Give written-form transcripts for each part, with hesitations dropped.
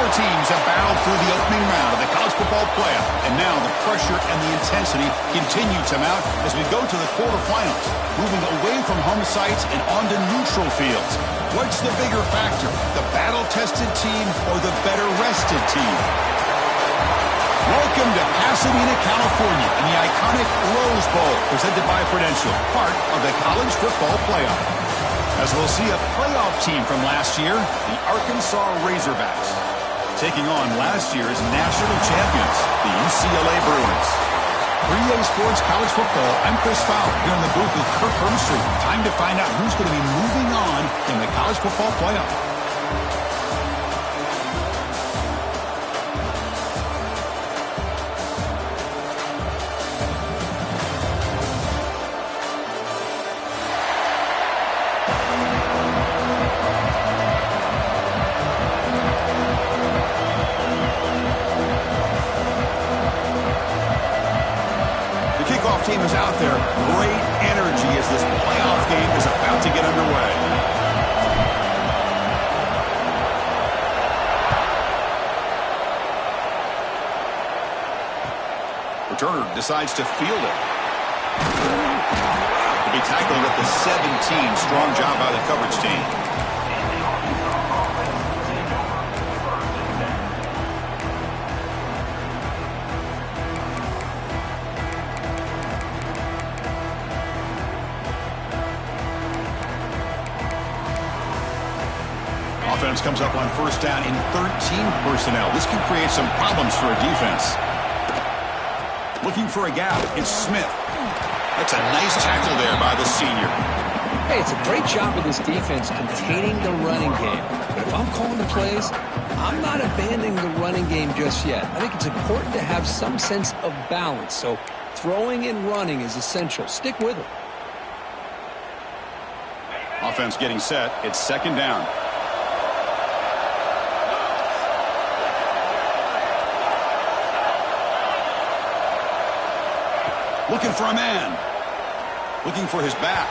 Four teams have battled through the opening round of the college football playoff, and now the pressure and the intensity continue to mount as we go to the quarterfinals, moving away from home sites and onto neutral fields. What's the bigger factor, the battle-tested team or the better-rested team? Welcome to Pasadena, California, in the iconic Rose Bowl, presented by Prudential, part of the college football playoff. As we'll see a playoff team from last year, the Arkansas Razorbacks, taking on last year's national champions, the UCLA Bruins. 3A Sports College Football, I'm Chris Fowler, here in the booth with Kirk Hermstreet. Time to find out who's going to be moving on in the college football playoff. Team is out there. Great energy as this playoff game is about to get underway. Returner decides to field it. To be tackled at the 17. Strong job by the coverage team. Offense comes up on first down in 13 personnel. This can create some problems for a defense. Looking for a gap. It's Smith. That's a nice tackle there by the senior. Hey, it's a great job of this defense containing the running game. But if I'm calling the plays, I'm not abandoning the running game just yet. I think it's important to have some sense of balance. So throwing and running is essential. Stick with it. Offense getting set. It's second down. Looking for a man. Looking for his back.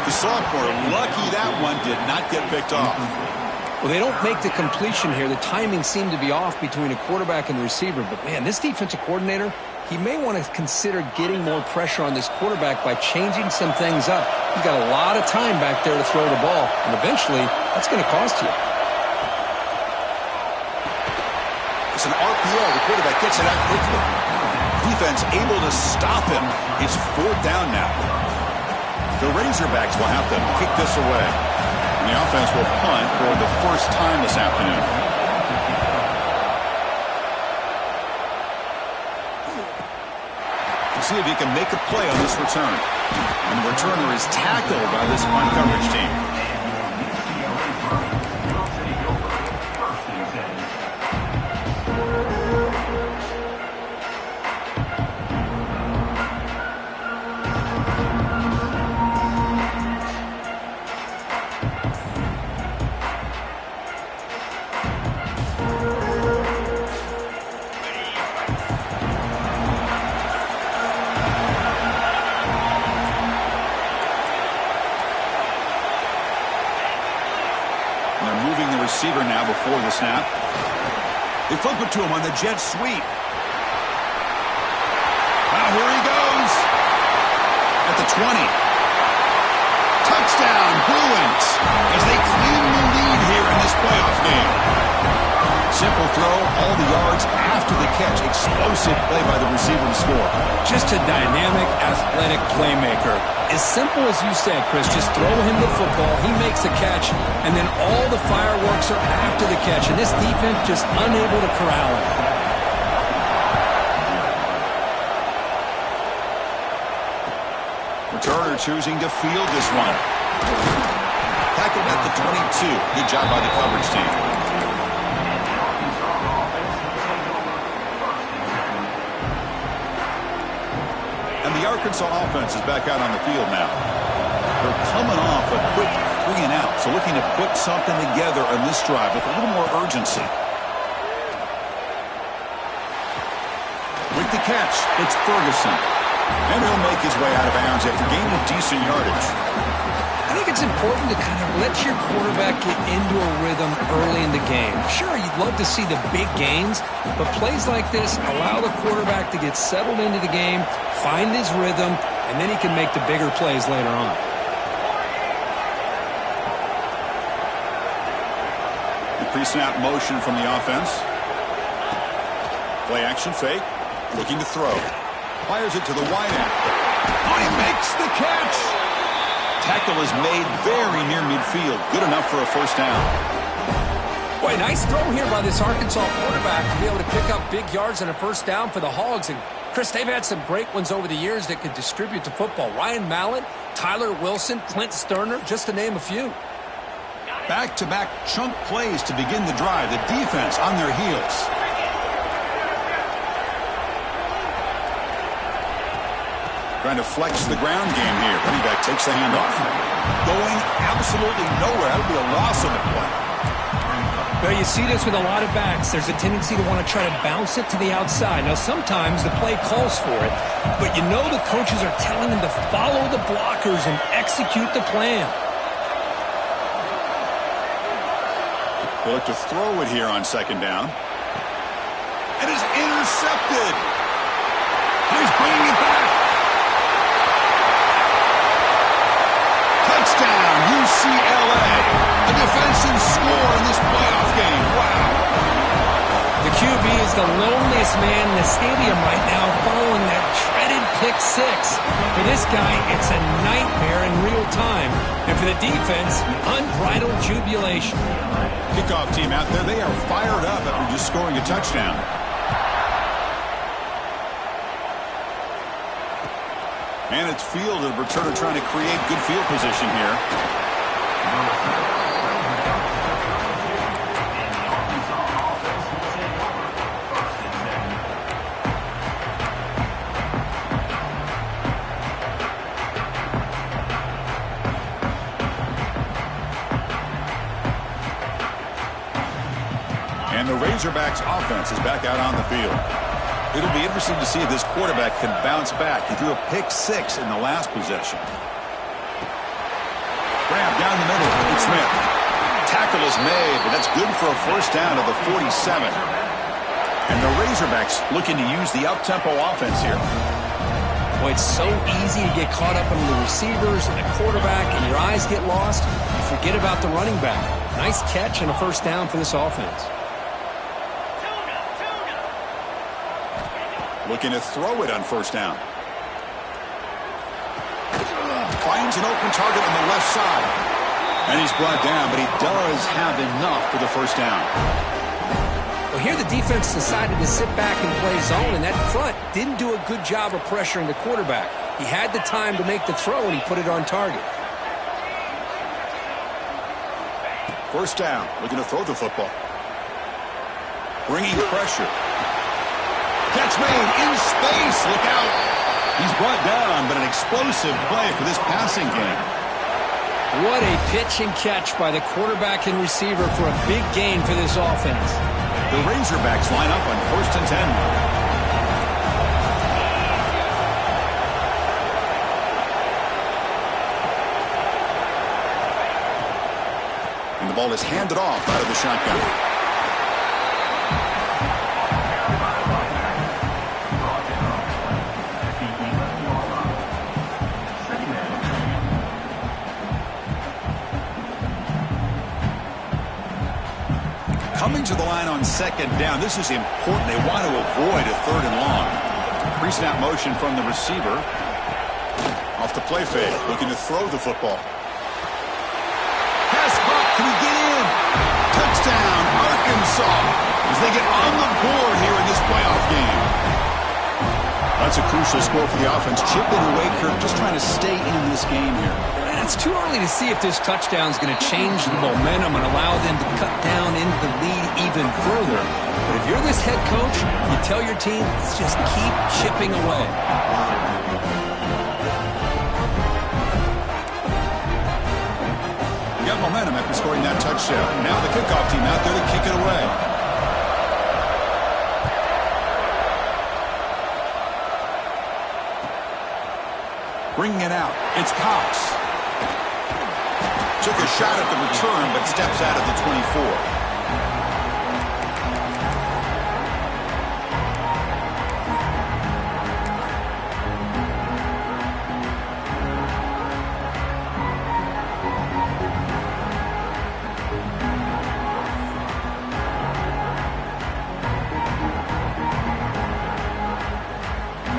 The sophomore, lucky that one did not get picked off. Well, they don't make the completion here. The timing seemed to be off between a quarterback and the receiver. But, man, this defensive coordinator, he may want to consider getting more pressure on this quarterback by changing some things up. He's got a lot of time back there to throw the ball. And eventually, that's going to cost you. It's an RPO. The quarterback gets it out quickly. Defense able to stop him. It's fourth down now. The Razorbacks will have to kick this away. And the offense will punt for the first time this afternoon. Let's see if he can make a play on this return. And the returner is tackled by this punt coverage team. Receiver now before the snap. They flip it to him on the jet sweep. Now here he goes. At the 20. Touchdown, Bruins, as they claim the lead here in this playoff game. Simple throw, all the yards after the catch. Explosive play by the receiver to score. Just a dynamic, athletic playmaker. As simple as you said, Chris, just throw him the football, he makes a catch, and then all the fireworks are after the catch, and this defense just unable to corral him. Returner choosing to field this one. Tackled at the 22. Good job by the coverage team. Arkansas offense is back out on the field now. They're coming off a quick 3-and-out, so looking to put something together on this drive with a little more urgency. With the catch, it's Ferguson. And he'll make his way out of bounds after gaining decent yardage. I think think it's important to kind of let your quarterback get into a rhythm early in the game. Sure, you'd love to see the big gains, but plays like this allow the quarterback to get settled into the game, find his rhythm, and then he can make the bigger plays later on. The pre-snap motion from the offense. Play action fake. Looking to throw. Fires it to the wide end. Oh, he makes the catch! Tackle is made very near midfield. Good enough for a first down. Boy, nice throw here by this Arkansas quarterback to be able to pick up big yards and a first down for the Hogs. And, Chris, they've had some great ones over the years that could distribute the football. Ryan Mallett, Tyler Wilson, Clint Sterner, just to name a few. Back-to-back chunk plays to begin the drive. The defense on their heels. Trying to flex the ground game here. Running back takes the handoff. Going absolutely nowhere. That would be a loss of the play. Well, you see this with a lot of backs. There's a tendency to want to try to bounce it to the outside. Now, sometimes the play calls for it, but you know the coaches are telling them to follow the blockers and execute the plan. They look to throw it here on second down. It is intercepted. He's bringing it back. Touchdown, UCLA. A defensive score in this playoff game. Wow. The QB is the loneliest man in the stadium right now following that dreaded pick six. For this guy, it's a nightmare in real time. And for the defense, unbridled jubilation. Kickoff team out there, they are fired up after just scoring a touchdown. And it's field, and returner trying to create good field position here. And the Razorbacks offense is back out on the field. It'll be interesting to see if this quarterback can bounce back. He threw a pick six in the last possession. Grab down the middle. It's Smith. Tackle is made, but that's good for a first down to the 47. And the Razorbacks looking to use the up-tempo offense here. Boy, it's so easy to get caught up in the receivers and the quarterback, and your eyes get lost. You forget about the running back. Nice catch and a first down for this offense. Looking to throw it on first down. Finds an open target on the left side. And he's brought down, but he does have enough for the first down. Well, here the defense decided to sit back and play zone, and that front didn't do a good job of pressuring the quarterback. He had the time to make the throw, and he put it on target. First down, looking to throw the football. Bringing pressure. Catch made in space. Look out. He's brought down, but an explosive play for this passing game. What a pitch and catch by the quarterback and receiver for a big gain for this offense. The Razorbacks line up on 1st and 10. And the ball is handed off out of the shotgun. Coming to the line on second down. This is important. They want to avoid a third and long. Pre-snap motion from the receiver. Off the play fake. Looking to throw the football. Pass caught. Can he get in? Touchdown, Arkansas. As they get on the board here in this playoff game. That's a crucial score for the offense. Chipping away, Kirk, just trying to stay in this game here. It's too early to see if this touchdown is going to change the momentum and allow them to cut down into the lead even further. But if you're this head coach, you tell your team, let's just keep chipping away. You got momentum after scoring that touchdown. Now the kickoff team out there to kick it away. Bringing it out. It's Cox. Took a shot at the return, but steps out of the 24.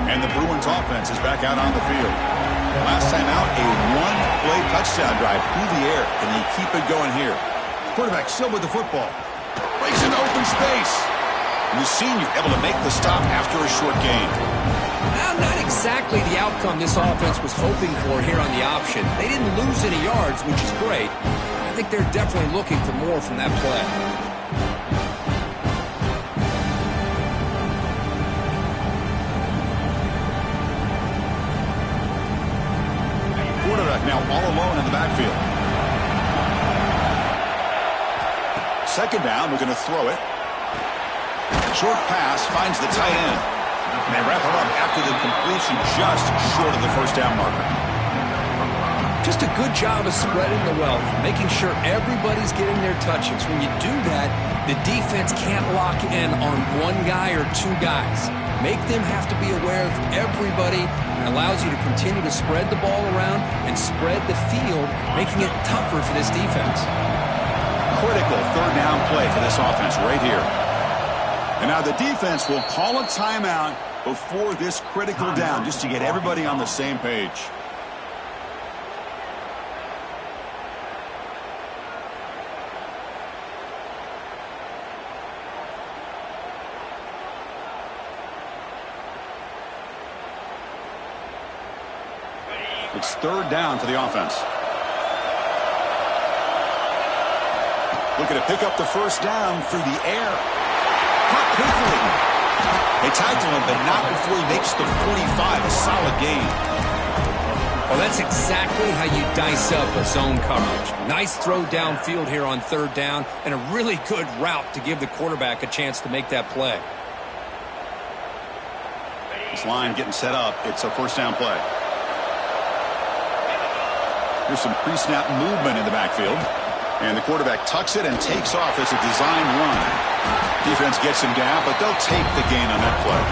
And the Bruins offense is back out on the field. Last time out, a one-play touchdown drive through the air. Can they keep it going here? Quarterback still with the football. Breaks into open space. And the senior able to make the stop after a short gain. Well, not exactly the outcome this offense was hoping for here on the option. They didn't lose any yards, which is great. I think they're definitely looking for more from that play. Quarterback now all alone in the backfield. Second down, we're going to throw it. Short pass finds the tight end. And they wrap it up after the completion just short of the first down marker. Just a good job of spreading the wealth, making sure everybody's getting their touches. When you do that, the defense can't lock in on one guy or two guys. Make them have to be aware of everybody, and allows you to continue to spread the ball around and spread the field, making it tougher for this defense. Critical third down play for this offense right here. And now the defense will call a timeout before this critical down just to get everybody on the same page. It's third down for the offense. Looking to pick up the first down through the air. Caught quickly. They tackle him, but not before he makes the 45. A solid gain. Well, that's exactly how you dice up a zone coverage. Nice throw downfield here on third down, and a really good route to give the quarterback a chance to make that play. This line getting set up. It's a first down play. Here's some pre-snap movement in the backfield. And the quarterback tucks it and takes off as a design run. Defense gets him down, but they'll take the gain on that play.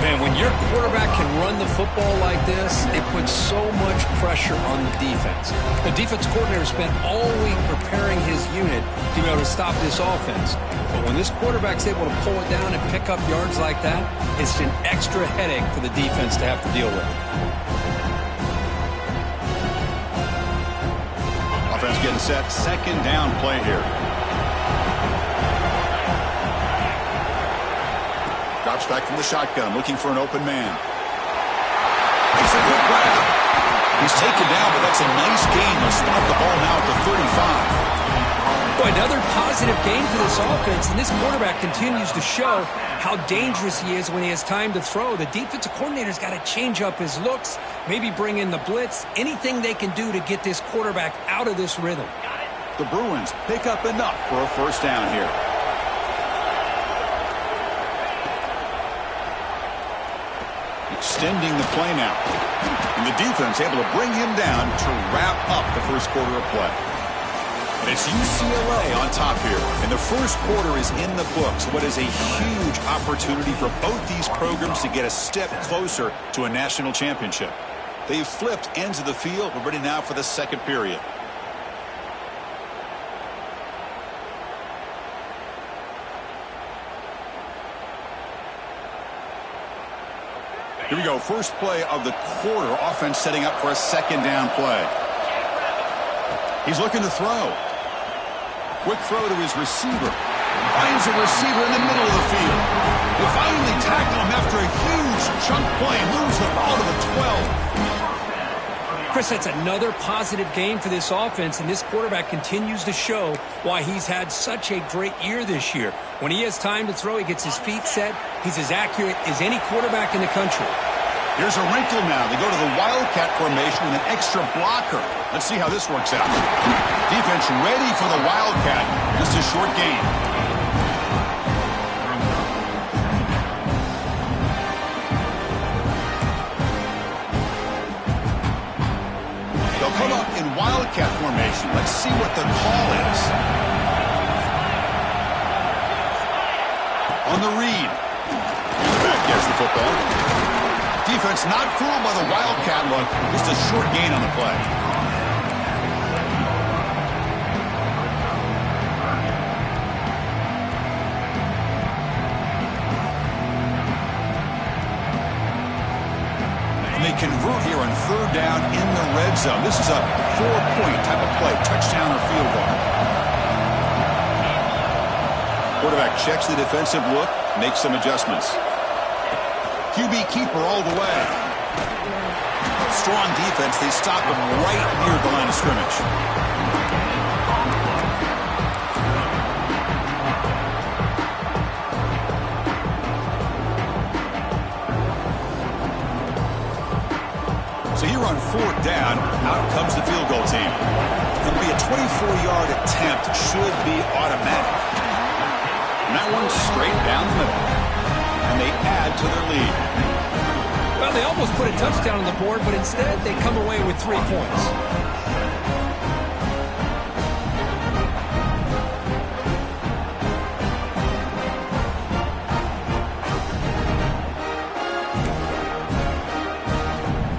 Man, when your quarterback can run the football like this, it puts so much pressure on the defense. The defense coordinator spent all week preparing his unit to be able to stop this offense. But when this quarterback's able to pull it down and pick up yards like that, it's an extra headache for the defense to have to deal with. Offense getting set. Second down play here. Drops back from the shotgun, looking for an open man. Makes a good grab. He's taken down, but that's a nice gain. They'll spot the ball now at the 35. Boy, another positive gain for this offense, and this quarterback continues to show how dangerous he is when he has time to throw. The defensive coordinator's got to change up his looks, maybe bring in the blitz, anything they can do to get this quarterback out of this rhythm. The Bruins pick up enough for a first down here. Extending the play now. And the defense able to bring him down to wrap up the first quarter of play. And it's UCLA on top here. And the first quarter is in the books. What is a huge opportunity for both these programs to get a step closer to a national championship. They've flipped ends of the field. We're ready now for the second period. Here we go. First play of the quarter. Offense setting up for a second down play. He's looking to throw. Quick throw to his receiver. Finds a receiver in the middle of the field. They finally tackle him after a huge chunk play. Moves the ball to the 12. Chris, that's another positive game for this offense, and this quarterback continues to show why he's had such a great year this year. When he has time to throw, he gets his feet set. He's as accurate as any quarterback in the country. Here's a wrinkle now. They go to the Wildcat formation with an extra blocker. Let's see how this works out. Defense ready for the Wildcat. Just a short gain. They'll come up in Wildcat formation. the call is. On the read. And the back gets the football. Defense not fooled by the Wildcat look. Just a short gain on the play. And they convert here on third down in the red zone. This is a 4-point type of play. Touchdown or field goal. Quarterback checks the defensive look, makes some adjustments. QB keeper all the way. Strong defense. They stop him right near the line of scrimmage. So here on fourth down, out comes the field goal team. It'll be a 24-yard attempt. Should be automatic. And that one's straight down the middle. And they add to their lead. Well, they almost put a touchdown on the board, but instead they come away with 3 points.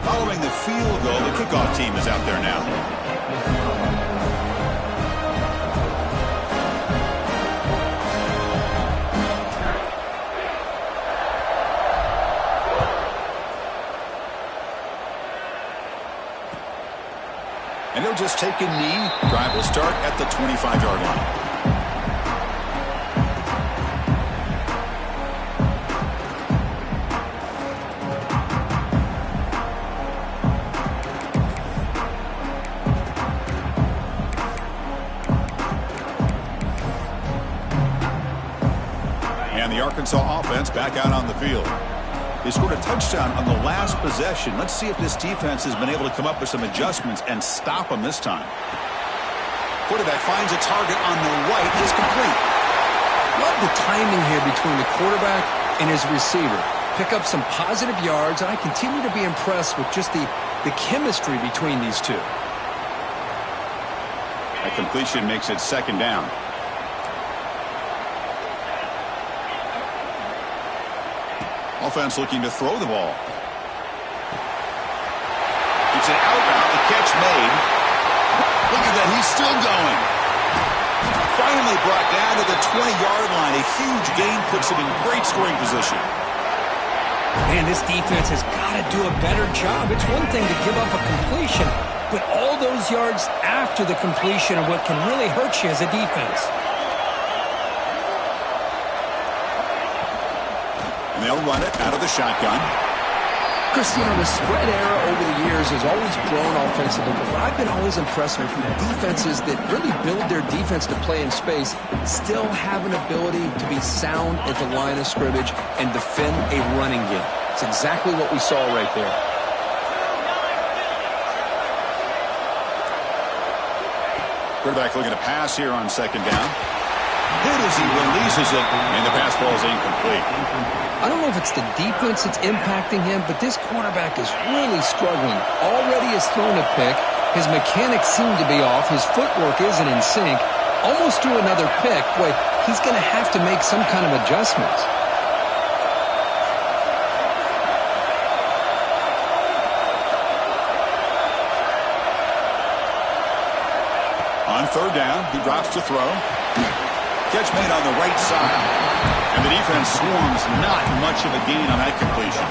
Following the field goal, the kickoff team is out there now. And he'll just take a knee. Drive will start at the 25-yard line. And the Arkansas offense back out on the field. They scored a touchdown on the last possession. Let's see if this defense has been able to come up with some adjustments and stop them this time. Quarterback finds a target on the right. Is complete. Love the timing here between the quarterback and his receiver. Pick up some positive yards, and I continue to be impressed with just the chemistry between these two. That completion makes it second down. Offense looking to throw the ball. It's an out-route. The catch made. Look at that. He's still going. Finally brought down to the 20-yard line. A huge gain puts him in great scoring position. Man, this defense has got to do a better job. It's one thing to give up a completion, but all those yards after the completion are what can really hurt you as a defense. And they'll run it out of the shotgun. Christian, the spread era over the years has always grown offensively, but I've been always impressed with defenses that really build their defense to play in space, still have an ability to be sound at the line of scrimmage and defend a running game. It's exactly what we saw right there. Quarterback looking to pass here on second down. Hit as he releases it, and the pass ball is incomplete. I don't know if it's the defense that's impacting him, but this quarterback is really struggling. Already has thrown a pick. His mechanics seem to be off. His footwork isn't in sync. Almost threw another pick. Boy, he's going to have to make some kind of adjustments. On third down, he drops to throw. Catch made on the right side. And the defense swarms, not much of a gain on that completion.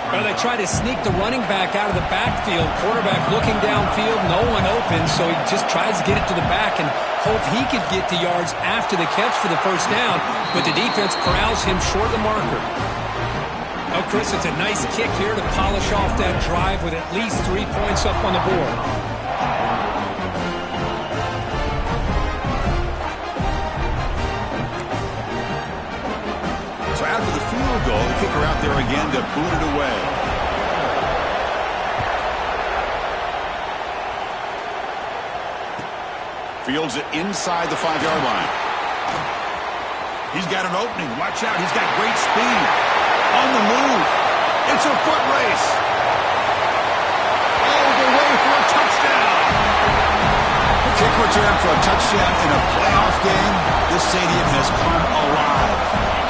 Well, they try to sneak the running back out of the backfield. Quarterback looking downfield, no one open, so he just tries to get it to the back and hope he could get to yards after the catch for the first down, but the defense corrals him short of the marker. Oh, Chris, it's a nice kick here to polish off that drive with at least 3 points up on the board. So after the field goal, the kicker out there again to boot it away. Fields it inside the 5-yard line. He's got an opening. Watch out. He's got great speed. On the move. It's a foot race. All the way for a touchdown. Kick return for a touchdown in a playoff game. This stadium has come alive.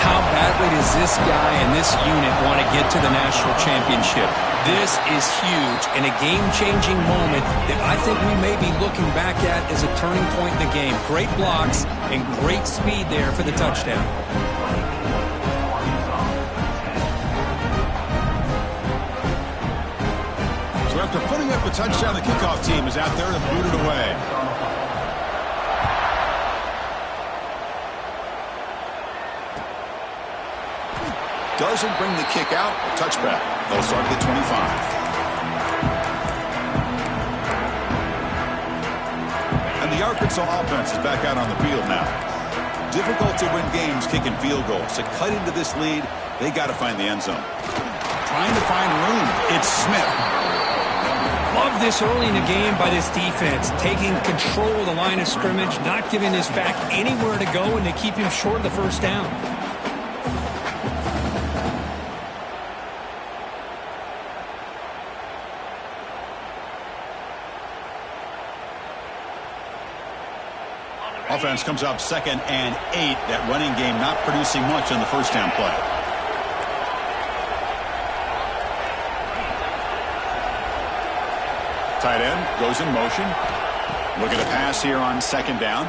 How badly does this guy and this unit want to get to the national championship? This is huge and a game-changing moment that I think we may be looking back at as a turning point in the game. Great blocks and great speed there for the touchdown. So after putting up a touchdown, the kickoff team is out there to boot it away. Doesn't bring the kick out. A touchback. They'll start at the 25. And the Arkansas offense is back out on the field now. Difficult to win games kicking field goals. To cut into this lead, they got to find the end zone. Trying to find room. It's Smith. Love this early in the game by this defense. Taking control of the line of scrimmage, not giving this back anywhere to go, and to keep him short of the first down. Offense comes up 2nd and 8. That running game not producing much on the first down play. Tight end goes in motion. Look at a pass here on 2nd down.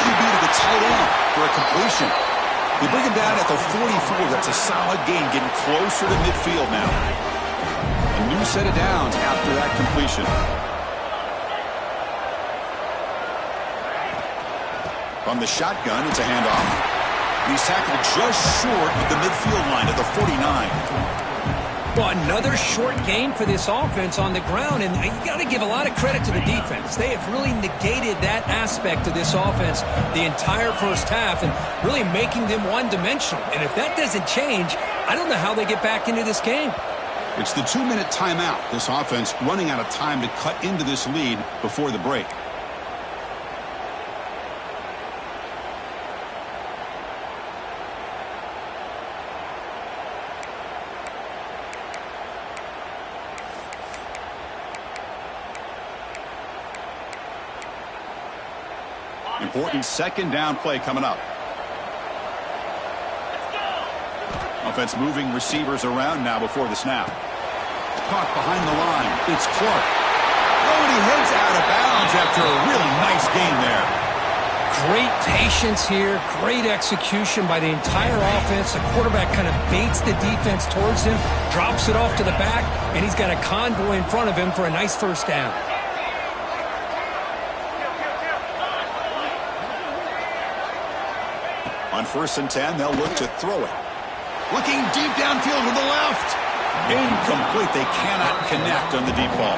QB to the tight end for a completion. They bring him down at the 44. That's a solid gain, getting closer to midfield now. A new set of downs after that completion. From the shotgun, it's a handoff. He's tackled just short of the midfield line at the 49. Well, another short game for this offense on the ground, and you got to give a lot of credit to the defense. They have really negated that aspect of this offense the entire first half and really making them one-dimensional. And if that doesn't change, I don't know how they get back into this game. It's the 2-minute timeout. This offense running out of time to cut into this lead before the break. Important 2nd down play coming up. Offense moving receivers around now before the snap. Caught behind the line. It's Clark. Oh, and he heads out of bounds after a really nice gain there. Great patience here. Great execution by the entire offense. The quarterback kind of baits the defense towards him, drops it off to the back, and he's got a convoy in front of him for a nice first down. On 1st and 10, they'll look to throw it. Looking deep downfield with the left. Incomplete. They cannot connect on the deep ball.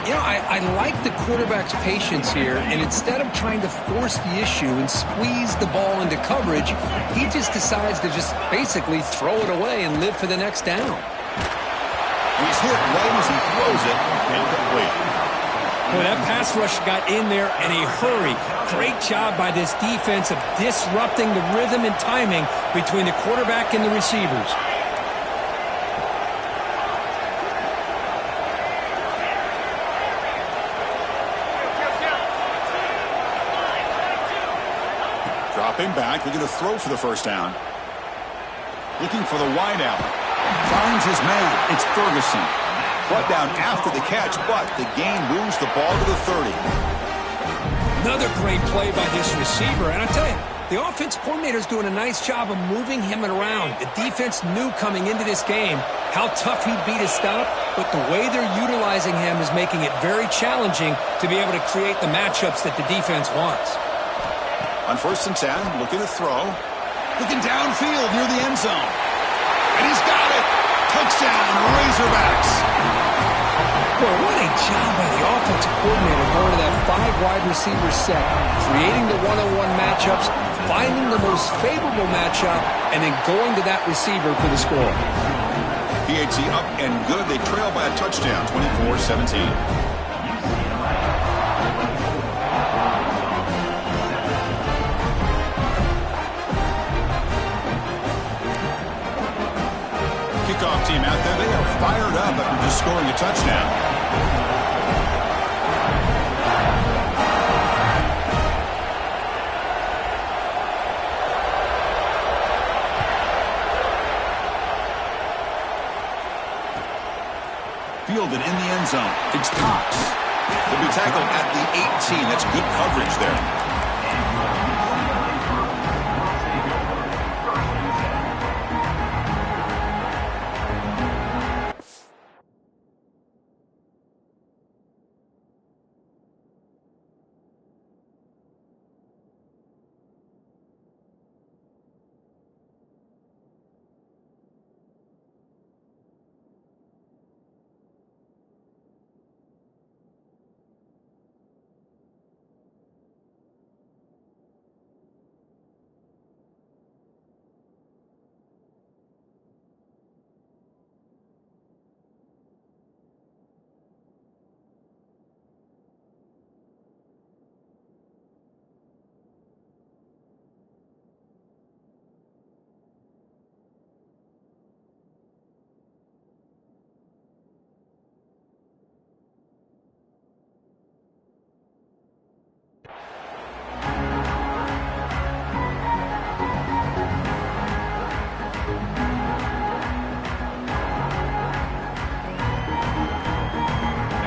You know, I like the quarterback's patience here, and instead of trying to force the issue and squeeze the ball into coverage, he just decides to just basically throw it away and live for the next down. He's hit right as he throws it. Incomplete. Well, that pass rush got in there in a hurry. Great job by this defense of disrupting the rhythm and timing between the quarterback and the receivers. Dropping back, looking to throw for the first down. Looking for the wideout. Finds his man. It's Ferguson. Brought down after the catch, but the gain moves the ball to the 30. Another great play by this receiver. And I tell you, the offense coordinator is doing a nice job of moving him around. The defense knew coming into this game how tough he'd be to stop, but the way they're utilizing him is making it very challenging to be able to create the matchups that the defense wants. On 1st and 10, looking to throw. Looking downfield near the end zone. And he's got it. Touchdown, Razorbacks. Boy, what a job by the offensive coordinator going to that 5-wide receiver set, creating the one-on-one matchups, finding the most favorable matchup, and then going to that receiver for the score. PAT up and good. They trail by a touchdown, 24-17. Kickoff team out there, they are fired up after just scoring a touchdown. fielded in the end zone. It's Cox. He'll be tackled at the 18. That's good coverage there.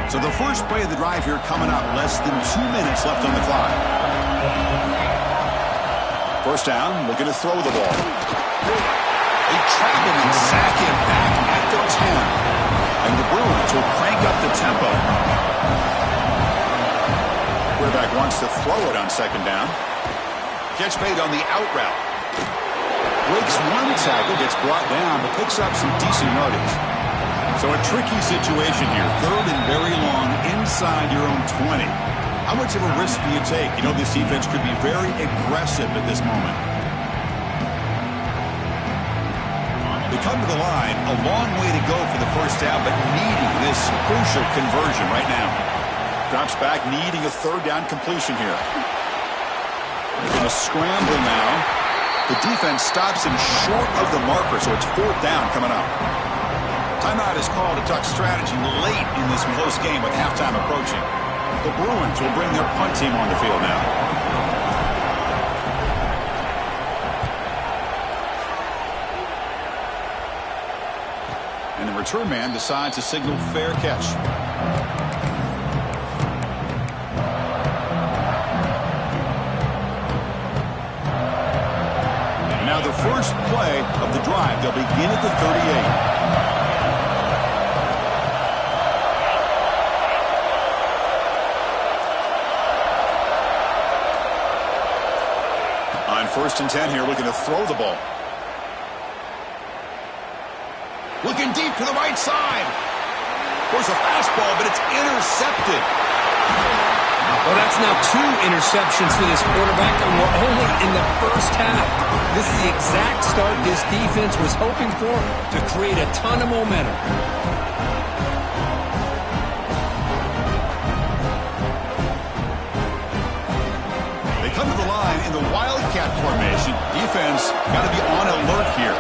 So the first play of the drive here coming up. Less than 2 minutes left on the clock. First down, looking to throw the ball. They trap him and sack him back at the 10. And the Bruins will crank up the tempo. Quarterback wants to throw it on second down. Catch made on the out route. Breaks one tackle, gets brought down, but picks up some decent yardage. So a tricky situation here. Third and very long inside your own 20. How much of a risk do you take? You know this defense could be very aggressive at this moment. They come to the line. A long way to go for the first down, but needing this crucial conversion right now. Drops back, needing a third down completion here. They're going to scramble now. The defense stops him short of the marker, so it's fourth down coming up. Timeout is called to talk strategy late in this close game with halftime approaching. The Bruins will bring their punt team on the field now. And the return man decides to signal fair catch. Now the first play of the drive, they'll begin at the 38. First and 10 here, looking to throw the ball. Looking deep to the right side. There's a fastball, but it's intercepted. Well, that's now 2 interceptions for this quarterback, and we're only in the first half. This is the exact start this defense was hoping for to create a ton of momentum. Come to the line in the Wildcat formation. Defense got to be on alert here.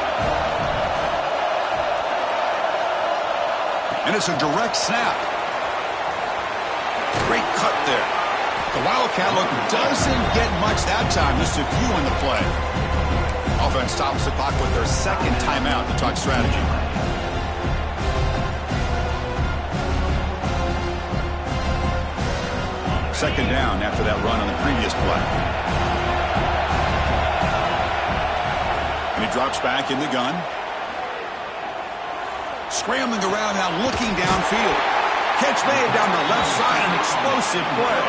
And it's a direct snap. Great cut there. The Wildcat look doesn't get much that time. Just a few in the play. Offense stops the clock with their second timeout to talk strategy. Second down after that run on the previous play. And he drops back in the gun. Scrambling around now, looking downfield. Catch made down the left side, an explosive play.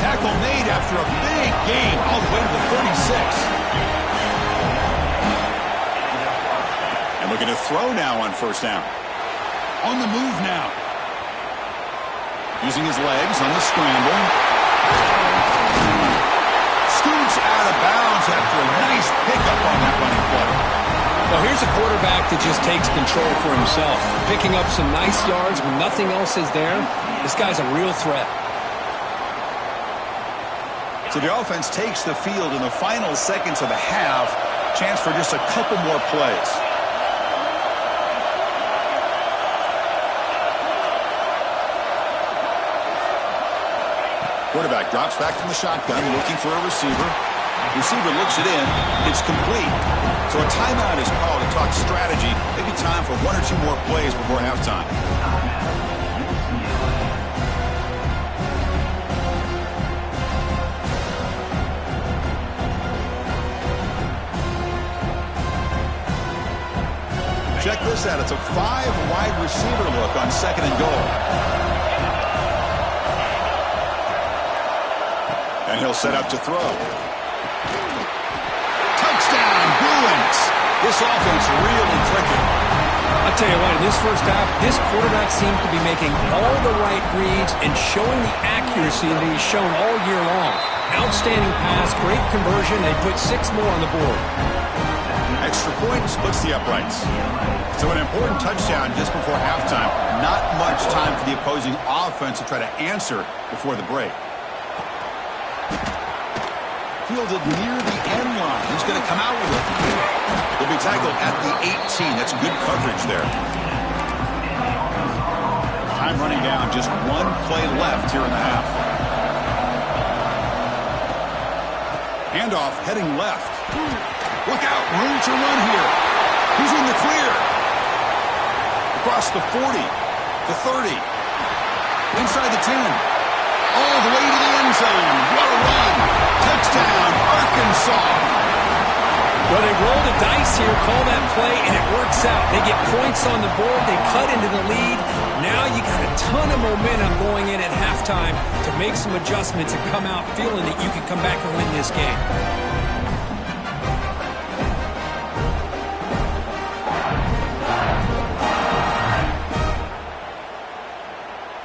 Tackle made after a big gain all the way to the 36. And looking to throw now on first down. On the move now. Using his legs on the scramble. Scoots out of bounds after a nice pickup on that running play. Well, here's a quarterback that just takes control for himself. Picking up some nice yards when nothing else is there. This guy's a real threat. So the offense takes the field in the final seconds of the half. Chance for just a couple more plays. Quarterback drops back from the shotgun, looking for a receiver. Receiver looks it in. It's complete. So a timeout is called to talk strategy. Maybe time for 1 or 2 more plays before halftime. Check this out. It's a 5-wide receiver look on 2nd and goal. And he'll set up to throw. Touchdown, Bruins. This offense really clicking. I'll tell you what, in this first half, this quarterback seems to be making all the right reads and showing the accuracy that he's shown all year long. Outstanding pass, great conversion. They put 6 more on the board. Extra point splits the uprights. So an important touchdown just before halftime. Not much time for the opposing offense to try to answer before the break. Fielded near the end line. He's going to come out with it. He'll be tackled at the 18. That's good coverage there. Time running down. Just 1 play left here in the half. Handoff heading left. Look out. Room to run here. He's in the clear. Across the 40. The 30. Inside the 10. All the way to the end zone. What a run. Touchdown, Arkansas. Well, they roll the dice here, call that play, and it works out. They get points on the board. They cut into the lead. Now you got a ton of momentum going in at halftime to make some adjustments and come out feeling that you can come back and win this game.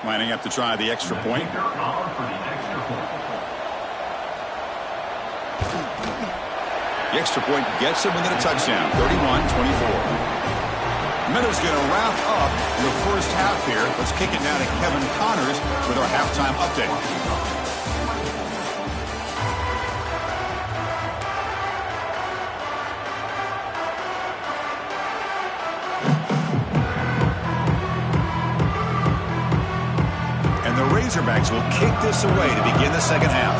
Lining up to try the extra point. The extra point gets him within a touchdown, 31-24. Minutes going to wrap up the first half here. Let's kick it down to Kevin Connors with our halftime update. And the Razorbacks will kick this away to begin the second half.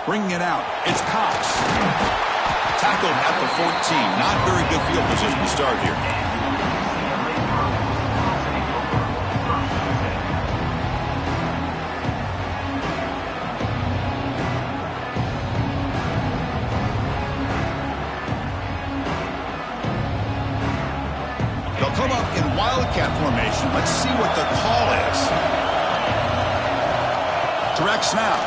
Bringing it out. It's Cox. Tackled at the 14. Not very good field position to start here. They'll come up in Wildcat formation. Let's see what the call is. Direct snap.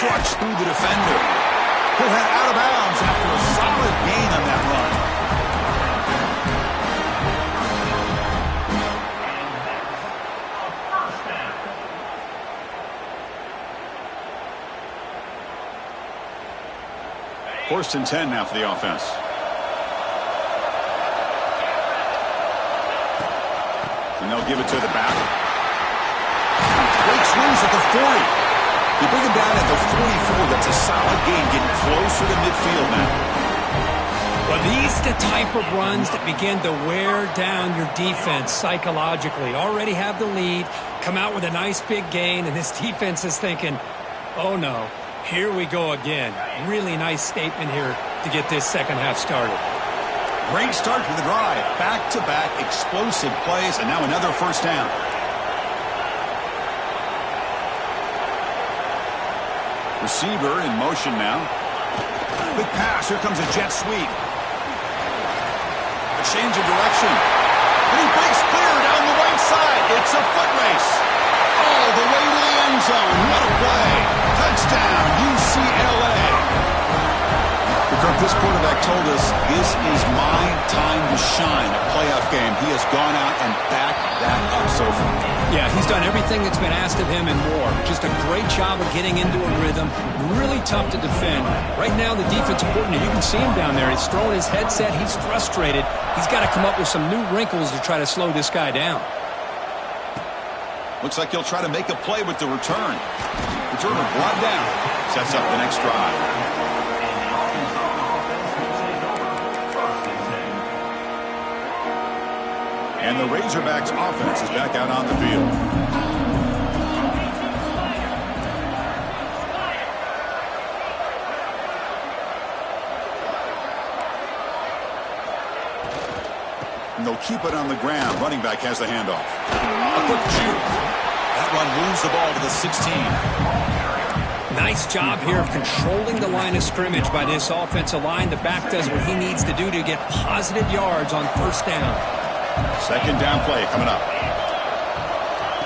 Trucks through the defender, who had out of bounds after a solid gain on that run. 1st and 10 now for the offense. And they'll give it to the back. Breaks loose at the 40. You bring him down at the 44. That's a solid gain, getting closer to midfield now. Well, these are the type of runs that begin to wear down your defense psychologically. Already have the lead, come out with a nice big gain, and this defense is thinking, oh no, here we go again. Really nice statement here to get this second half started. Great start to the drive. Back-to-back explosive plays, and now another first down. Receiver in motion now. Big pass. Here comes a jet sweep. A change of direction. And he breaks clear down the right side. It's a foot race. All the way to the end zone. What a play. Touchdown, UCLA. This quarterback told us this is my time to shine. A playoff game. He has gone out and backed that up so far. Yeah, he's done everything that's been asked of him and more. Just a great job of getting into a rhythm. Really tough to defend. Right now, the defensive coordinator, you can see him down there. He's throwing his headset. He's frustrated. He's got to come up with some new wrinkles to try to slow this guy down. Looks like he'll try to make a play with the return. Returner brought down. Sets up the next drive. And the Razorbacks offense is back out on the field. And they'll keep it on the ground. Running back has the handoff. A quick juke. run moves the ball to the 16. Nice job here of controlling the line of scrimmage by this offensive line. The back does what he needs to do to get positive yards on first down. Second down play coming up.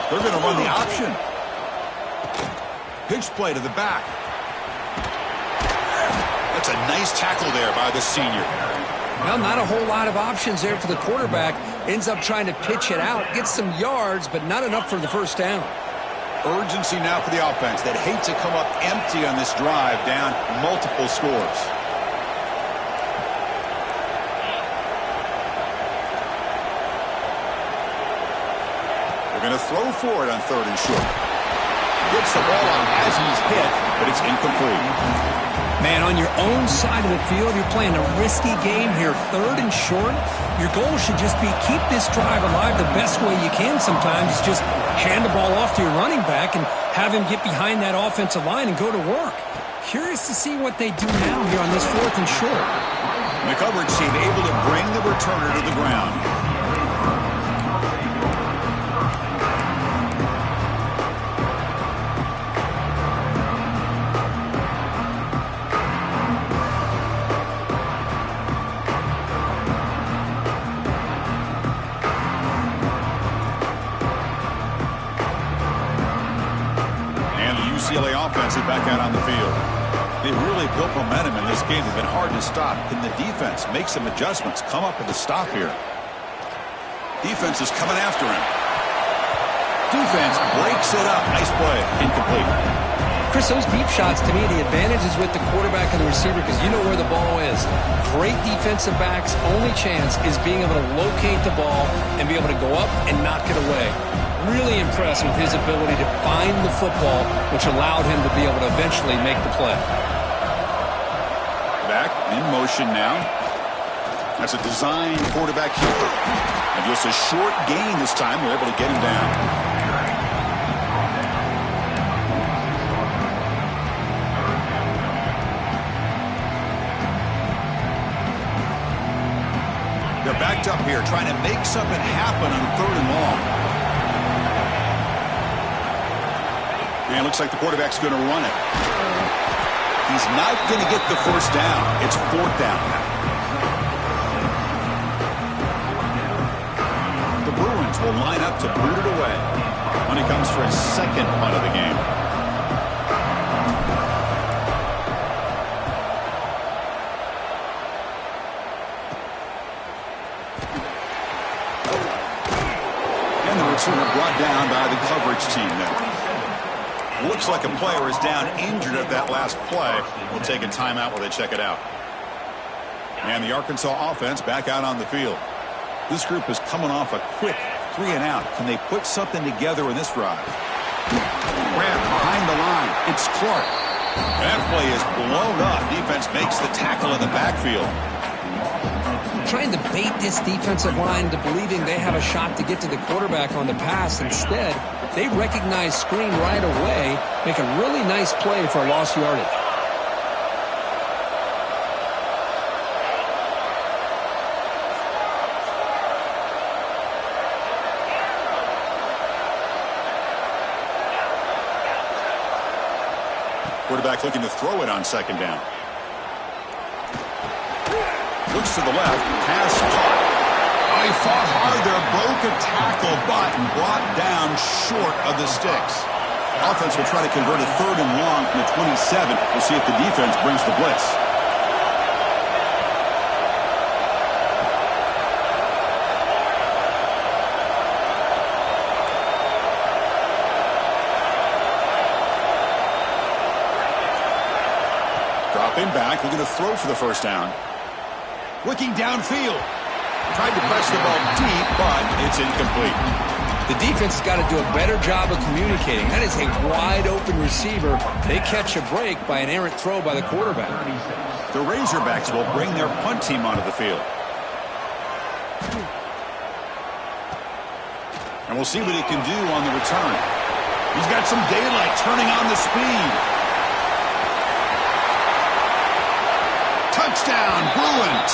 They're going to run the option. Pitch play to the back. That's a nice tackle there by the senior. Well, not a whole lot of options there for the quarterback. Ends up trying to pitch it out, gets some yards, but not enough for the first down. Urgency now for the offense that hate to come up empty on this drive, down multiple scores. They're going to throw for it on third and short. Gets the ball out as he's hit, but it's incomplete. Man, on your own side of the field, you're playing a risky game here. Third and short, your goal should just be keep this drive alive the best way you can sometimes. Just hand the ball off to your running back and have him get behind that offensive line and go to work. Curious to see what they do now here on this fourth and short. And the coverage team able to bring the returner to the ground. UCLA offense is back out on the field. They really built momentum in this game. They've been hard to stop. Can the defense make some adjustments? Come up with a stop here. Defense is coming after him. Defense breaks it up. Nice play. Incomplete. Chris, those deep shots, to me, the advantage is with the quarterback and the receiver because you know where the ball is. Great defensive backs' only chance is being able to locate the ball and be able to go up and knock it away. Really impressed with his ability to find the football, which allowed him to be able to eventually make the play. Back in motion now. That's a design quarterback keeper. And just a short gain this time. They're able to get him down. They're backed up here trying to make something happen on third and long. And it looks like the quarterback's going to run it. He's not going to get the first down. It's fourth down. The Bruins will line up to boot it away when he comes for his second punt of the game. And the returner brought down by the coverage team there. Looks like a player is down injured at that last play. We'll take a timeout while they check it out. And the Arkansas offense back out on the field. This group is coming off a quick 3-and-out. Can they put something together in this drive? Grab behind the line. It's Clark. That play is blown up. Defense makes the tackle in the backfield. Trying to bait this defensive line to believing they have a shot to get to the quarterback on the pass. Instead, they recognize screen right away, make a really nice play for lost yardage. Quarterback looking to throw it on second down. Looks to the left, pass caught. Oh, he fought hard there, broke a tackle, but brought down short of the sticks. Offense will try to convert a third and long from the 27. We'll see if the defense brings the blitz. Dropping back, looking to throw for the first down. Looking downfield. Tried to press the ball deep, but it's incomplete. The defense has got to do a better job of communicating. That is a wide-open receiver. They catch a break by an errant throw by the quarterback. The Razorbacks will bring their punt team onto the field. And we'll see what he can do on the return. He's got some daylight turning on the speed. Touchdown, Bruins.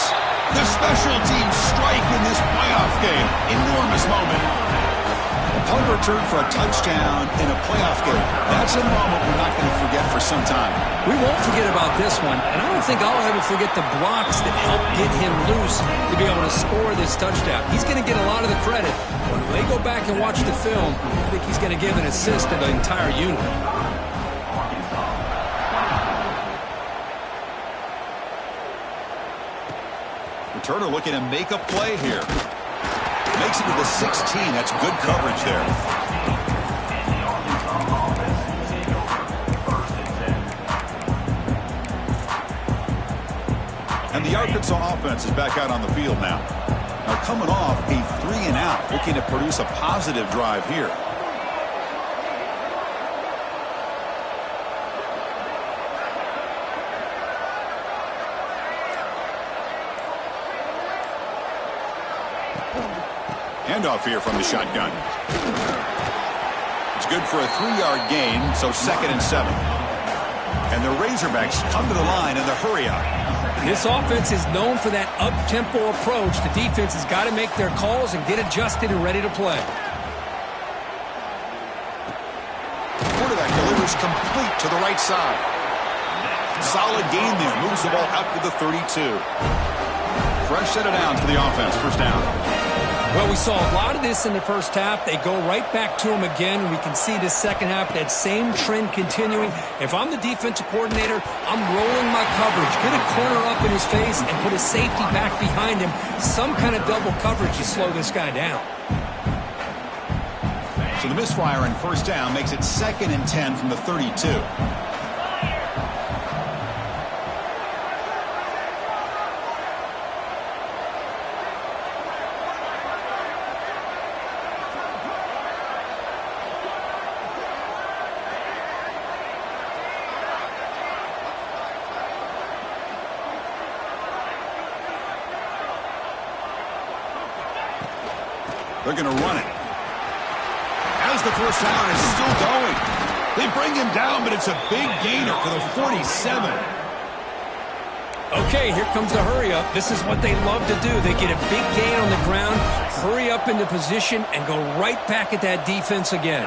The special teams strike in this playoff game. Enormous moment. Punt return for a touchdown in a playoff game. That's a moment we're not going to forget for some time. We won't forget about this one, and I don't think I'll ever forget the blocks that helped get him loose to be able to score this touchdown. He's going to get a lot of the credit. When they go back and watch the film, I think he's going to give an assist to the entire unit. Returner looking to make a play here. Makes it to the 16. That's good coverage there. And the Arkansas offense is back out on the field now. Now coming off a 3-and-out, looking to produce a positive drive here. Handoff here from the shotgun. It's good for a 3-yard gain, so 2nd and 7. And the Razorbacks come to the line in the hurry-up. This offense is known for that up-tempo approach. The defense has got to make their calls and get adjusted and ready to play. Quarterback delivers complete to the right side. Solid gain there. Moves the ball out to the 32. Fresh set of downs for the offense. First down. Well, we saw a lot of this in the first half. They go right back to him again. We can see this second half, that same trend continuing. If I'm the defensive coordinator, I'm rolling my coverage. Get a corner up in his face and put a safety back behind him. Some kind of double coverage to slow this guy down. So the misfire in first down makes it 2nd and 10 from the 32. They're going to run it. As the first down is still going. They bring him down, but it's a big gainer for the 47. Okay, here comes the hurry-up. This is what they love to do. They get a big gain on the ground, hurry up into position, and go right back at that defense again.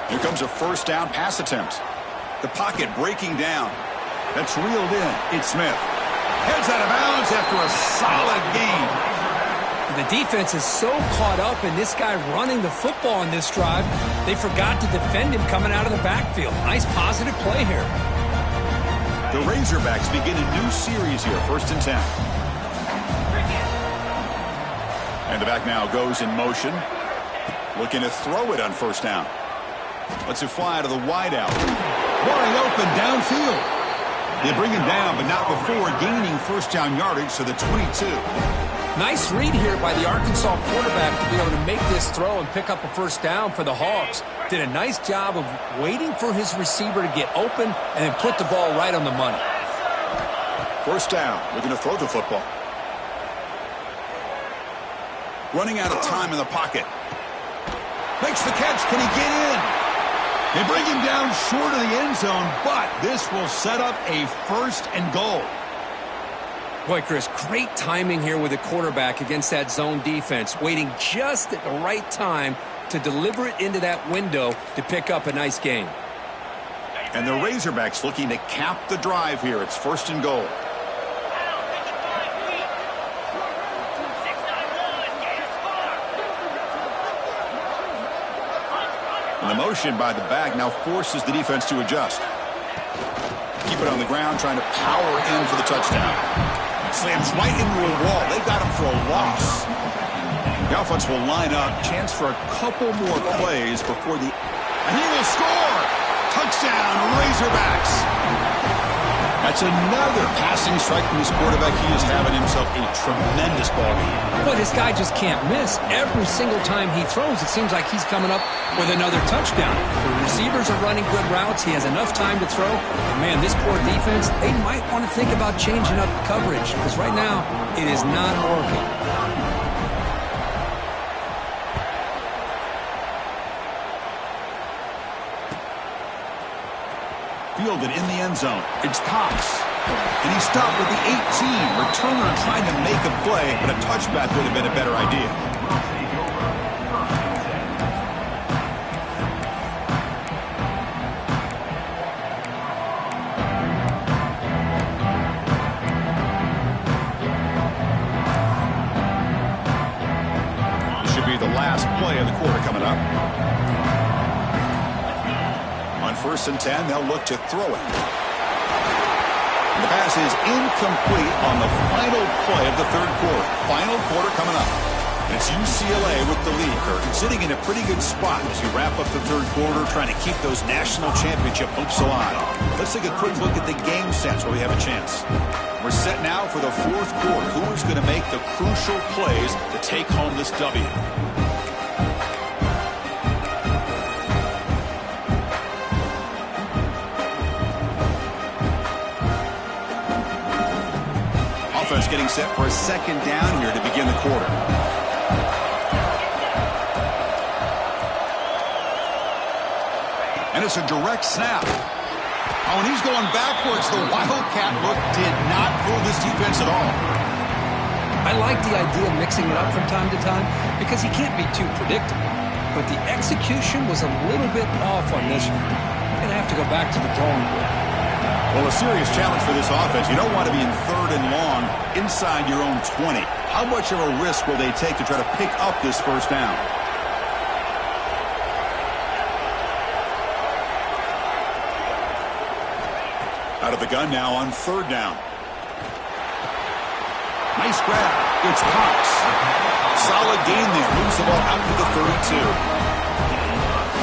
Here comes a first down pass attempt. The pocket breaking down. That's reeled in. It's Smith. Heads out of bounds after a solid gain. The defense is so caught up in this guy running the football on this drive, they forgot to defend him coming out of the backfield. Nice positive play here. The Razorbacks begin a new series here, 1st and 10. And the back now goes in motion. Looking to throw it on first down. Lets it fly to the wideout. Wide open downfield. They bring him down, but not before gaining first down yardage to the 22. Nice read here by the Arkansas quarterback to be able to make this throw and pick up a first down for the Hogs. Did a nice job of waiting for his receiver to get open and then put the ball right on the money. First down. Looking to throw the football. Running out of time in the pocket. Makes the catch. Can he get in? They bring him down short of the end zone, but this will set up a 1st and goal. Boy, Chris, great timing here with the quarterback against that zone defense, waiting just at the right time to deliver it into that window to pick up a nice gain. And the Razorbacks looking to cap the drive here. It's 1st and goal. And the motion by the back now forces the defense to adjust. Keep it on the ground, trying to power in for the touchdown. Slams right into a wall. They got him for a loss. The offense will line up. Chance for a couple more plays before the... And he will score! Touchdown, Razorbacks! That's another passing strike from his quarterback. He is having himself a tremendous ball game. Boy, this guy just can't miss. Every single time he throws, it seems like he's coming up with another touchdown. The receivers are running good routes. He has enough time to throw. And man, this poor defense, they might want to think about changing up coverage because right now it is not working. Fielded in the end zone. It's Cox. And he stopped with the 18. Returner trying to make a play, but a touchback would have been a better idea. This should be the last play of the quarter coming up. On 1st and 10, they'll look to throw it. The pass is incomplete on the final play of the 3rd quarter. Final quarter coming up. And it's UCLA with the lead, Kirk. Sitting in a pretty good spot as we wrap up the 3rd quarter, trying to keep those national championship hopes alive. Let's take a quick look at the game stats while we have a chance. We're set now for the 4th quarter. Who is going to make the crucial plays to take home this W? Offense getting set for a 2nd down here to begin the quarter. And it's a direct snap. Oh, and he's going backwards. The Wildcat look did not fool this defense at all. I like the idea of mixing it up from time to time because he can't be too predictable. But the execution was a little bit off on this one. You're going to have to go back to the drawing board. Well, a serious challenge for this offense. You don't want to be in 3rd and long inside your own 20. How much of a risk will they take to try to pick up this 1st down? Out of the gun now on 3rd down. Nice grab. It's Cox. Solid gain there. Moves the ball out to the 32.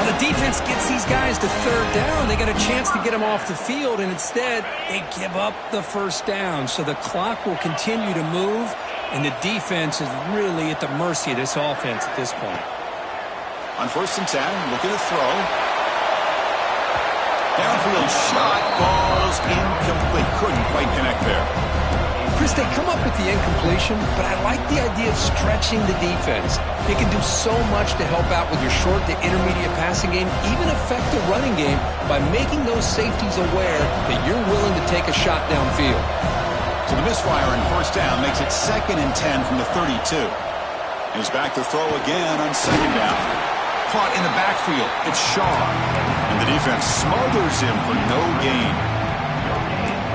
Well, the defense gets these guys to 3rd down. They got a chance to get them off the field, and instead they give up the 1st down. So the clock will continue to move, and the defense is really at the mercy of this offense at this point. On 1st and 10, looking to throw. Downfield shot falls incomplete. Couldn't quite connect there. Chris, they come up with the incompletion, but I like the idea of stretching the defense. It can do so much to help out with your short to intermediate passing game, even affect the running game by making those safeties aware that you're willing to take a shot downfield. So the misfire in 1st down makes it 2nd and 10 from the 32. And he's back to throw again on 2nd down. Caught in the backfield. It's Shaw. And the defense smothers him for no gain.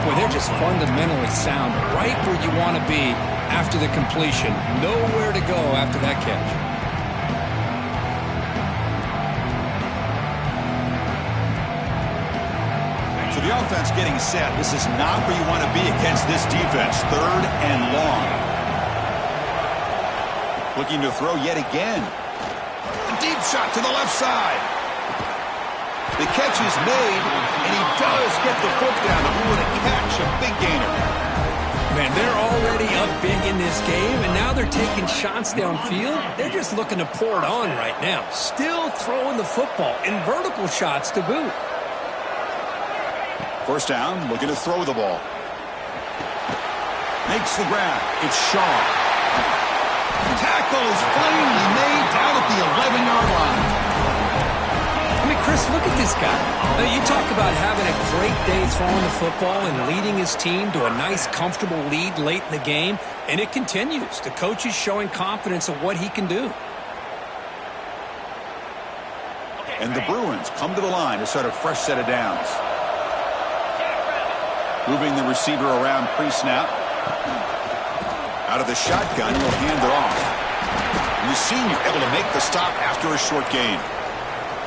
Boy, they're just fundamentally sound, right where you want to be after the completion. Nowhere to go after that catch. So the offense getting set. This is not where you want to be against this defense. 3rd and long. Looking to throw yet again. A deep shot to the left side. The catch is made, and he does get the foot down. What a catch, a big gainer. Man, they're already up big in this game, and now they're taking shots downfield. They're just looking to pour it on right now. Still throwing the football, and vertical shots to boot. 1st down, looking to throw the ball. Makes the grab. It's Shaw. Tackle is finally made down at the 11-yard line. I mean, Chris, look at this guy. Now, you talk about having a great day throwing the football and leading his team to a nice, comfortable lead late in the game, and it continues. The coach is showing confidence of what he can do. And the Bruins come to the line to start a fresh set of downs. Moving the receiver around pre-snap. Out of the shotgun, he'll hand it off. And the senior able to make the stop after a short gain.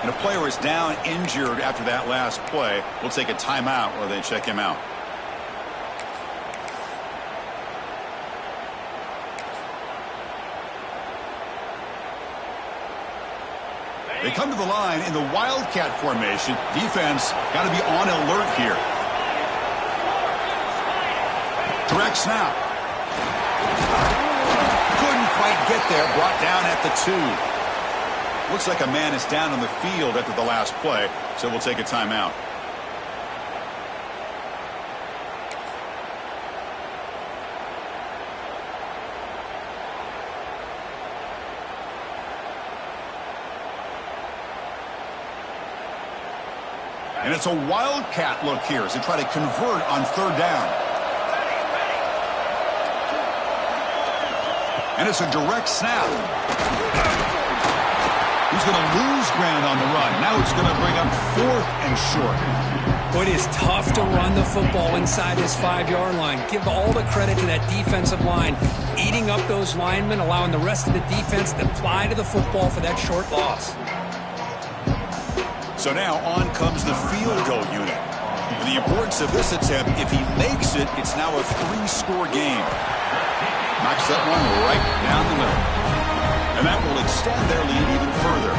And a player is down injured after that last play. We'll take a timeout while they check him out. They come to the line in the Wildcat formation. Defense got to be on alert here. Direct snap. Couldn't quite get there. Brought down at the 2. Looks like a man is down on the field after the last play, so we'll take a timeout. And it's a Wildcat look here as they try to convert on 3rd down. And it's a direct snap. He's going to lose ground on the run. Now it's going to bring up 4th and short. Boy, it is tough to run the football inside this 5-yard line. Give all the credit to that defensive line, eating up those linemen, allowing the rest of the defense to fly to the football for that short loss. So now on comes the field goal unit. And the importance of this attempt, if he makes it, it's now a 3-score game. Knocks that one right down the middle. And that will extend their lead even further.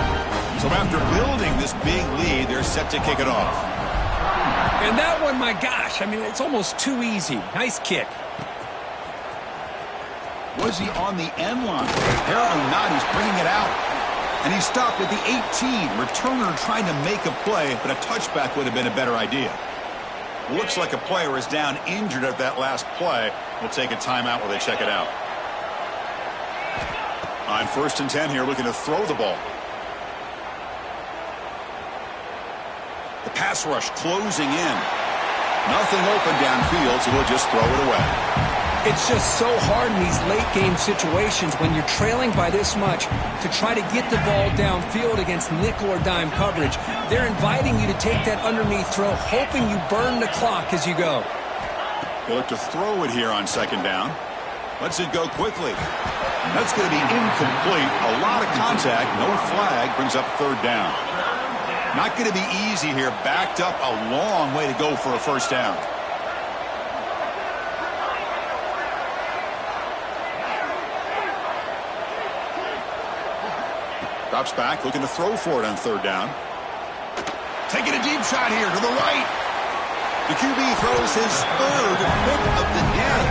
So after building this big lead, they're set to kick it off. And that one, my gosh, I mean, it's almost too easy. Nice kick. Was he on the end line? Apparently not. He's bringing it out. And he stopped at the 18. Returner trying to make a play, but a touchback would have been a better idea. Looks like a player is down injured at that last play. We'll take a timeout while they check it out. On 1st and 10 here, looking to throw the ball. The pass rush closing in. Nothing open downfield, so we'll just throw it away. It's just so hard in these late-game situations when you're trailing by this much to try to get the ball downfield against nickel or dime coverage. They're inviting you to take that underneath throw, hoping you burn the clock as you go. They look to throw it here on 2nd down. Lets it go quickly. That's going to be incomplete. A lot of contact, no flag, brings up 3rd down. Not going to be easy here. Backed up a long way to go for a 1st down. Drops back, looking to throw for it on 3rd down. Taking a deep shot here to the right. The QB throws his 3rd pick of the day.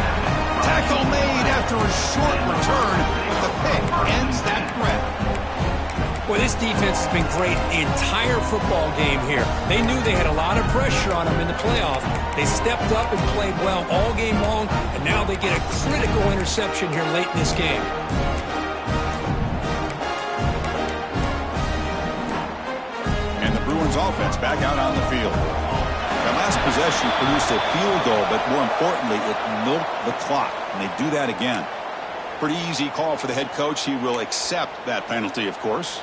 Tackle made after a short return, but the pick ends that threat. Well, this defense has been great the entire football game here. They knew they had a lot of pressure on them in the playoff. They stepped up and played well all game long, and now they get a critical interception here late in this game. Offense back out on the field. That last possession produced a field goal, but more importantly, it milked the clock, and they do that again. Pretty easy call for the head coach. He will accept that penalty, of course.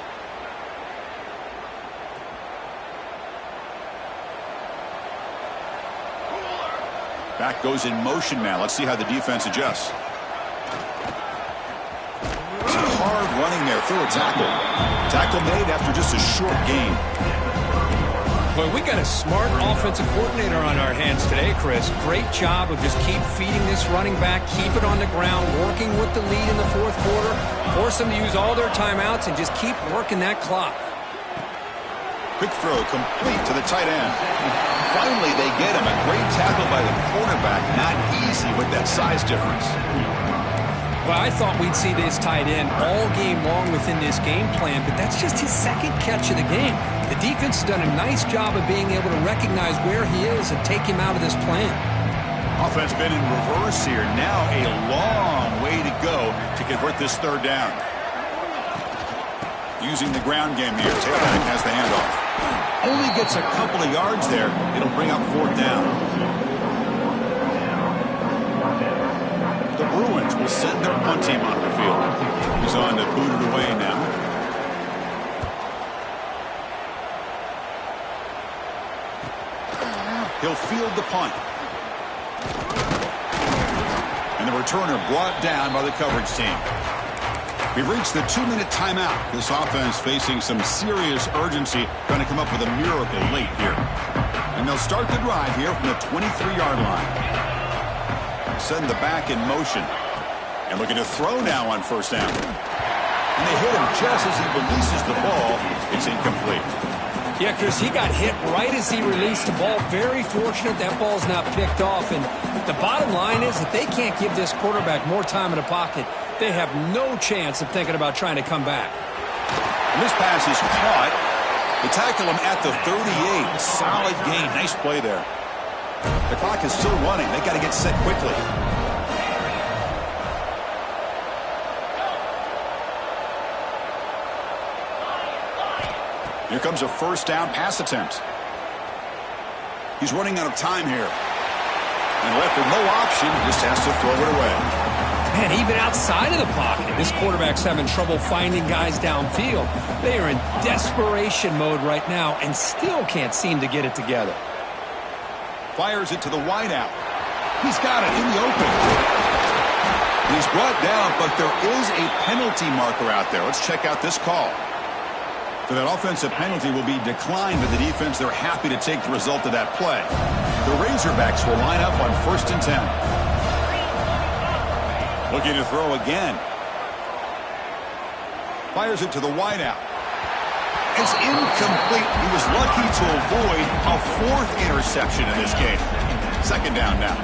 Back goes in motion now. Let's see how the defense adjusts. It's hard running there through a tackle. Tackle made after just a short gain. Boy, we got a smart offensive coordinator on our hands today, Chris. Great job of just keep feeding this running back, keep it on the ground, working with the lead in the 4th quarter, force them to use all their timeouts, and just keep working that clock. Quick throw complete to the tight end. Finally, they get him. A great tackle by the quarterback. Not easy with that size difference. Well, I thought we'd see this tight end all game long within this game plan, but that's just his 2nd catch of the game. The defense has done a nice job of being able to recognize where he is and take him out of this plan. Offense been in reverse here. Now a long way to go to convert this 3rd down. Using the ground game here. Tailback has the handoff. Only gets a couple of yards there. It'll bring up 4th down. The Bruins will send their punt team onto the field. He's on to boot it away now. He'll field the punt. And the returner brought down by the coverage team. We've reached the 2-minute timeout. This offense facing some serious urgency, trying to come up with a miracle late here. And they'll start the drive here from the 23-yard line. Send the back in motion. And looking to throw now on 1st down. And they hit him just as he releases the ball. It's incomplete. Yeah, Chris, he got hit right as he released the ball. Very fortunate that ball's not picked off. And the bottom line is that they can't give this quarterback more time in the pocket. They have no chance of thinking about trying to come back. And this pass is caught. They tackle him at the 38. Solid gain. Nice play there. The clock is still running. They got to get set quickly. Here comes a 1st down pass attempt. He's running out of time here. And left with no option, just has to throw it away. Man, even outside of the pocket, this quarterback's having trouble finding guys downfield. They are in desperation mode right now and still can't seem to get it together. Fires it to the wideout. He's got it in the open. He's brought down, but there is a penalty marker out there. Let's check out this call. So that offensive penalty will be declined by the defense. They're happy to take the result of that play. The Razorbacks will line up on 1st and 10. Looking to throw again. Fires it to the wideout. It's incomplete. He was lucky to avoid a 4th interception in this game. 2nd down now.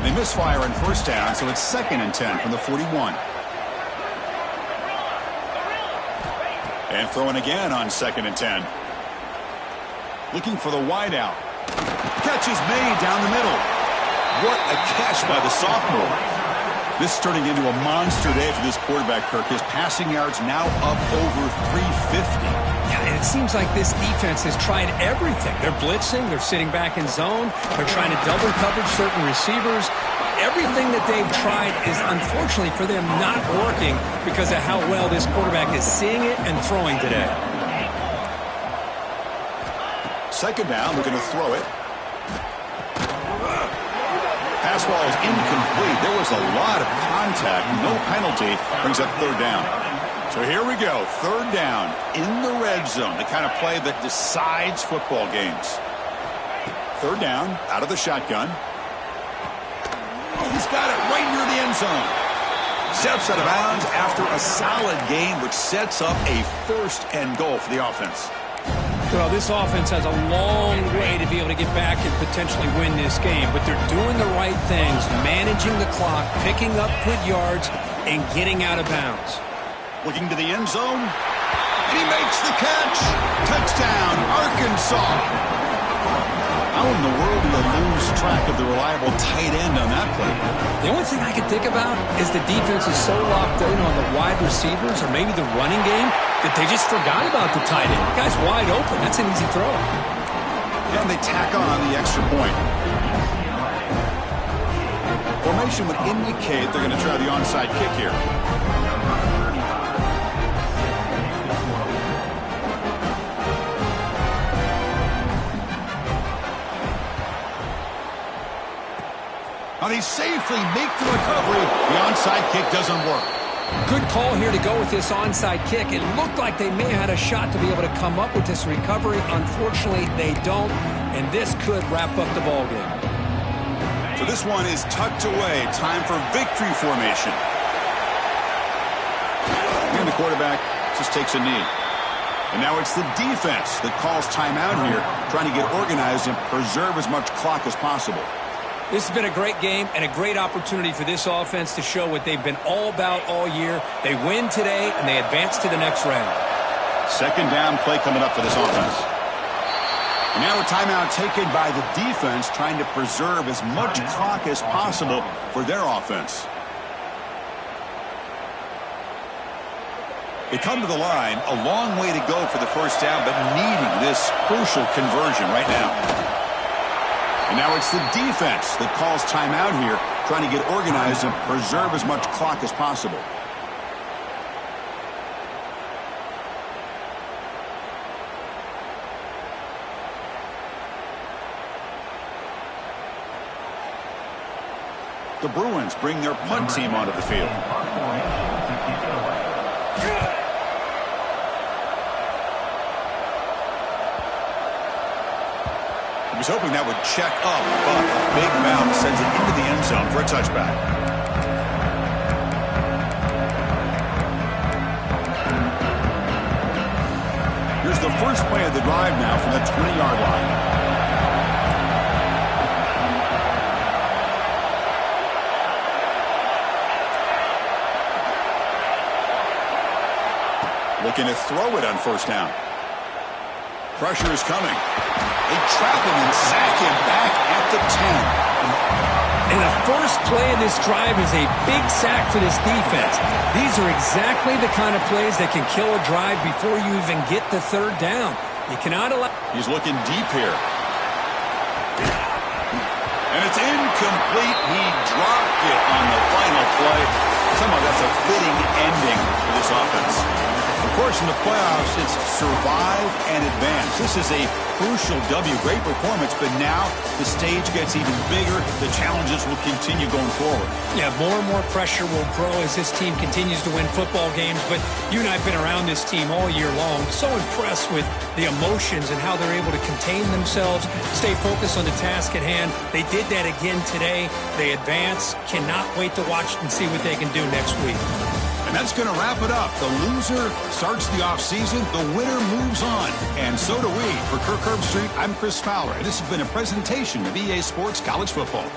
They misfire on 1st down, so it's 2nd and 10 from the 41. And throwing again on 2nd and 10. Looking for the wideout. Catch is made down the middle. What a catch by the sophomore. This is turning into a monster day for this quarterback, Kirk. His passing yards now up over 350. Yeah, and it seems like this defense has tried everything. They're blitzing. They're sitting back in zone. They're trying to double coverage certain receivers. Everything that they've tried is, unfortunately for them, not working because of how well this quarterback is seeing it and throwing today. 2nd down, looking to throw it. Pass ball is incomplete. There was a lot of contact. No penalty. Brings up 3rd down. So here we go. 3rd down in the red zone. The kind of play that decides football games. 3rd down out of the shotgun. He's got it right near the end zone. Steps out of bounds after a solid game, which sets up a 1st and goal for the offense. Well, this offense has a long way to be able to get back and potentially win this game, but they're doing the right things, managing the clock, picking up good yards, and getting out of bounds. Looking to the end zone, and he makes the catch. Touchdown, Arkansas. How in the world do you lose track of the reliable tight end on that play? The only thing I can think about is the defense is so locked in on the wide receivers or maybe the running game that they just forgot about the tight end. The guy's wide open. That's an easy throw. And they tack on the extra point. Formation would indicate they're going to try the onside kick here. And they safely make the recovery. The onside kick doesn't work. Good call here to go with this onside kick. It looked like they may have had a shot to be able to come up with this recovery. Unfortunately, they don't, and this could wrap up the ballgame. So this one is tucked away. Time for victory formation. And the quarterback just takes a knee. And now it's the defense that calls timeout here, trying to get organized and preserve as much clock as possible. This has been a great game and a great opportunity for this offense to show what they've been all about all year. They win today, and they advance to the next round. 2nd down play coming up for this offense. And now a timeout taken by the defense, trying to preserve as much clock as possible for their offense. They come to the line, a long way to go for the 1st down, but needing this crucial conversion right now. And now it's the defense that calls timeout here, trying to get organized and preserve as much clock as possible. The Bruins bring their punt team onto the field. He was hoping that would check up, but a big bounce sends it into the end zone for a touchback. Here's the first play of the drive now from the 20-yard line. Looking to throw it on 1st down. Pressure is coming. They trap him and sack him back at the 10. And the first play of this drive is a big sack for this defense. These are exactly the kind of plays that can kill a drive before you even get the 3rd down. You cannot allow... He's looking deep here. And And it's incomplete. He dropped it on the final play. Somehow that's a fitting ending for this offense. Of course, in the playoffs, it's survive and advance. This is a crucial W. Great performance, but now the stage gets even bigger. The challenges will continue going forward. Yeah, more and more pressure will grow as this team continues to win football games. But you and I have been around this team all year long. So impressed with the emotions and how they're able to contain themselves, stay focused on the task at hand. They did that again today. They advance. Cannot wait to watch and see what they can do next week. And that's going to wrap it up. The loser starts the offseason. The winner moves on. And so do we. For Kirk Herbstreit, I'm Chris Fowler. And this has been a presentation of EA Sports College Football.